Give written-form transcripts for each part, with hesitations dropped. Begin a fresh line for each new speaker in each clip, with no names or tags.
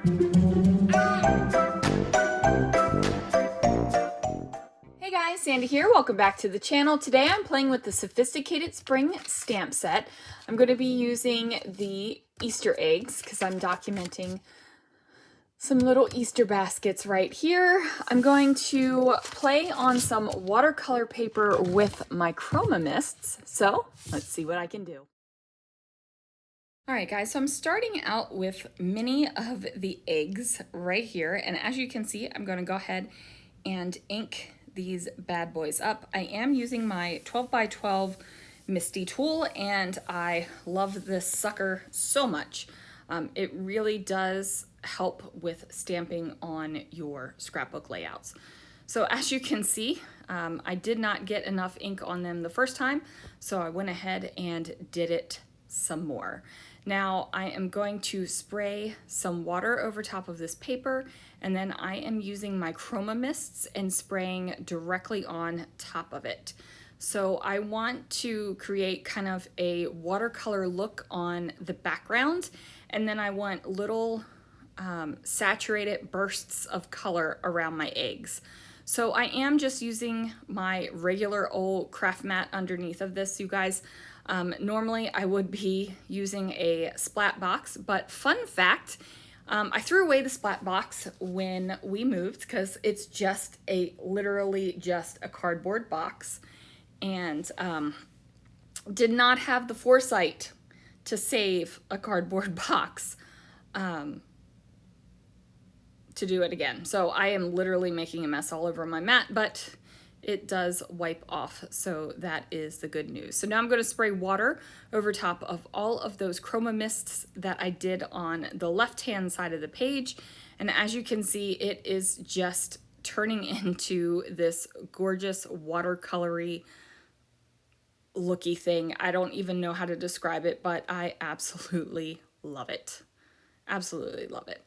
Hey guys, Sandy here. Welcome back to the channel. Today I'm playing with the Sophisticated Spring stamp set. I'm going to be using the Easter eggs because I'm documenting some little Easter baskets right here. I'm going to play on some watercolor paper with my Chroma Mists. So let's see what I can do. All right, guys, so I'm starting out with many of the eggs right here. And as you can see, I'm going to go ahead and ink these bad boys up. I am using my 12 by 12 Misty tool, and I love this sucker so much. It really does help with stamping on your scrapbook layouts. So as you can see, I did not get enough ink on them the first time, so I went ahead and did it some more. Now I am going to spray some water over top of this paper, and then I am using my Chroma Mists and spraying directly on top of it. So I want to create kind of a watercolor look on the background, and then I want little saturated bursts of color around my eggs. So I am just using my regular old craft mat underneath of this, you guys. Normally I would be using a splat box, but fun fact, I threw away the splat box when we moved because it's just literally just a cardboard box, and did not have the foresight to save a cardboard box to do it again. So I am literally making a mess all over my mat, but it does wipe off, so that is the good news. So now I'm going to spray water over top of all of those Chroma Mists that I did on the left-hand side of the page. And as you can see, it is just turning into this gorgeous watercolory looky thing. I don't even know how to describe it, but I absolutely love it. Absolutely love it.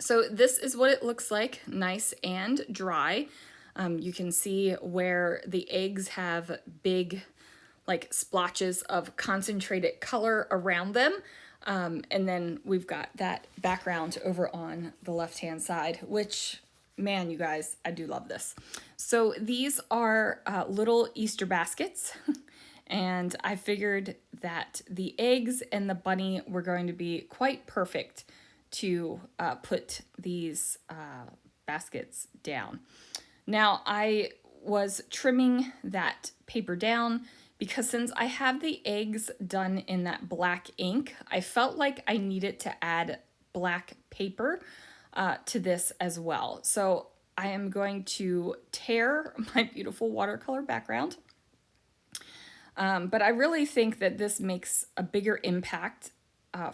So this is what it looks like, nice and dry. You can see where the eggs have big like splotches of concentrated color around them. And then we've got that background over on the left-hand side, which, man, you guys, I do love this. So these are little Easter baskets. And I figured that the eggs and the bunny were going to be quite perfect to put these baskets down. Now I was trimming that paper down because since I have the eggs done in that black ink, I felt like I needed to add black paper to this as well. So I am going to tear my beautiful watercolor background. But I really think that this makes a bigger impact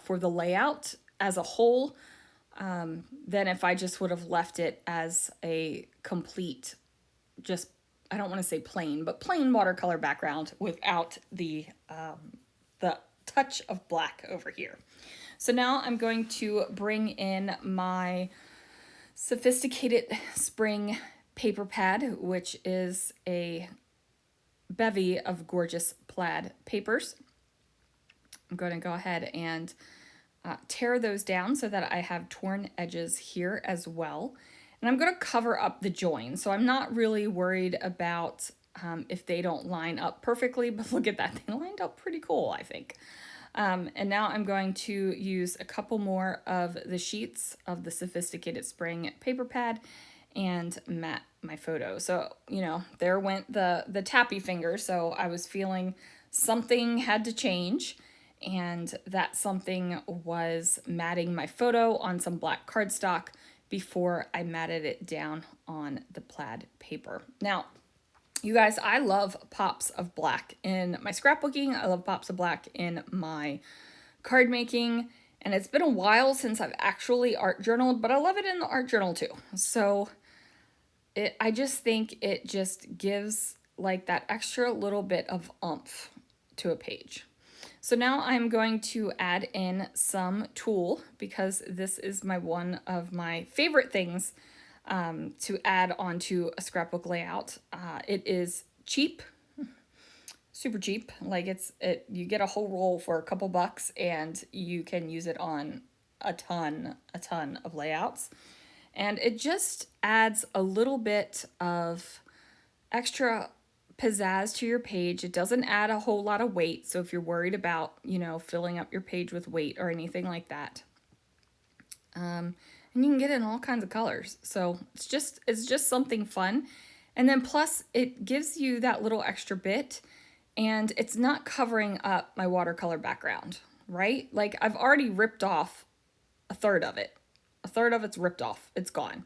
for the layout as a whole than if I just would have left it as a complete, just, I don't want to say plain, but plain watercolor background without the touch of black over here. So now I'm going to bring in my Sophisticated Spring paper pad, which is a bevy of gorgeous plaid papers. I'm going to go ahead and tear those down so that I have torn edges here as well. And I'm going to cover up the join. So I'm not really worried about if they don't line up perfectly, but look at that. They lined up pretty cool, I think. And now I'm going to use a couple more of the sheets of the Sophisticated Spring paper pad and mat my photo. So, you know, there went the tappy finger. So I was feeling something had to change. And that something was matting my photo on some black cardstock before I matted it down on the plaid paper. Now, you guys, I love pops of black in my scrapbooking. I love pops of black in my card making. And it's been a while since I've actually art journaled, but I love it in the art journal too. So I just think it just gives like that extra little bit of oomph to a page. So now I'm going to add in some tulle because this is one of my favorite things to add onto a scrapbook layout. It is cheap, super cheap. Like you get a whole roll for a couple bucks and you can use it on a ton of layouts. And it just adds a little bit of extra pizzazz to your page. It doesn't add a whole lot of weight. So if you're worried about, you know, filling up your page with weight or anything like that, and you can get it in all kinds of colors. So it's just something fun. And then plus it gives you that little extra bit, and it's not covering up my watercolor background, right? Like I've already ripped off a third of it. A third of it's ripped off. It's gone.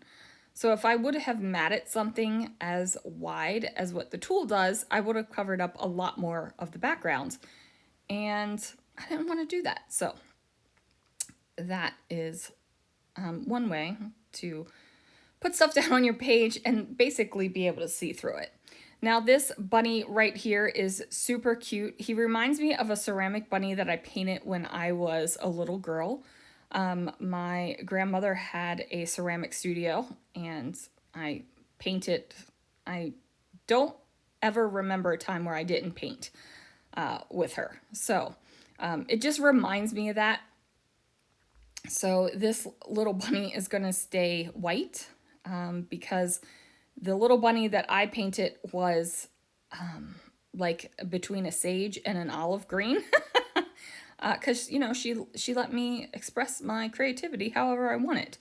So if I would have matted something as wide as what the tool does, I would have covered up a lot more of the background. And I didn't want to do that. So that is one way to put stuff down on your page and basically be able to see through it. Now this bunny right here is super cute. He reminds me of a ceramic bunny that I painted when I was a little girl. My grandmother had a ceramic studio and I painted. I don't ever remember a time where I didn't paint with her. So it just reminds me of that. So this little bunny is going to stay white because the little bunny that I painted was like between a sage and an olive green. Because, you know, she let me express my creativity however I want it.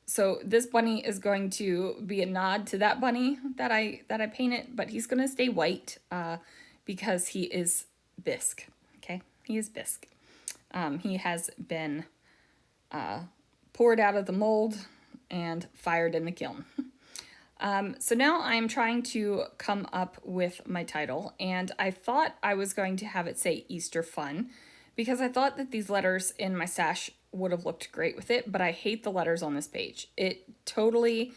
So this bunny is going to be a nod to that bunny that I painted, but he's going to stay white because he is bisque. Okay, he is bisque. He has been poured out of the mold and fired in the kiln. So now I'm trying to come up with my title, and I thought I was going to have it say Easter Fun because I thought that these letters in my stash would have looked great with it, but I hate the letters on this page. It totally,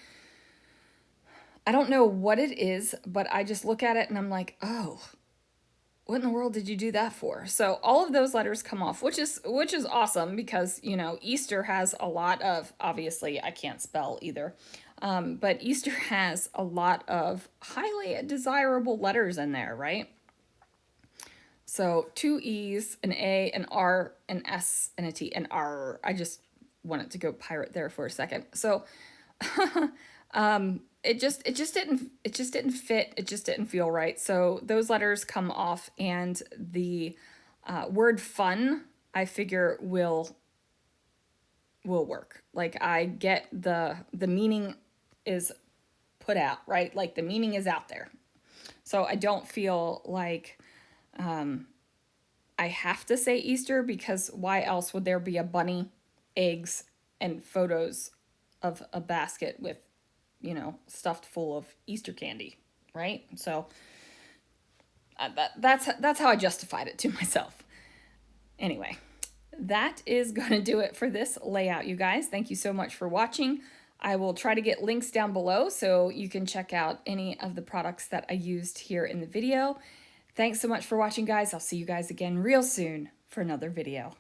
I don't know what it is, but I just look at it and I'm like, oh, what in the world did you do that for? So all of those letters come off, which is awesome because, you know, Easter has a lot of, obviously I can't spell either, but Easter has a lot of highly desirable letters in there, right? So 2 E's, an A, an R, an S, and a T, and R. I just wanted to go pirate there for a second. So it just didn't fit. It just didn't feel right. So those letters come off, and the word fun, I figure will work. Like I get the meaning is put out, right? Like the meaning is out there. So I don't feel like I have to say Easter, because why else would there be a bunny, eggs, and photos of a basket with, you know, stuffed full of Easter candy, right? So that's how I justified it to myself. Anyway, that is going to do it for this layout, you guys. Thank you so much for watching. I will try to get links down below so you can check out any of the products that I used here in the video. Thanks so much for watching, guys. I'll see you guys again real soon for another video.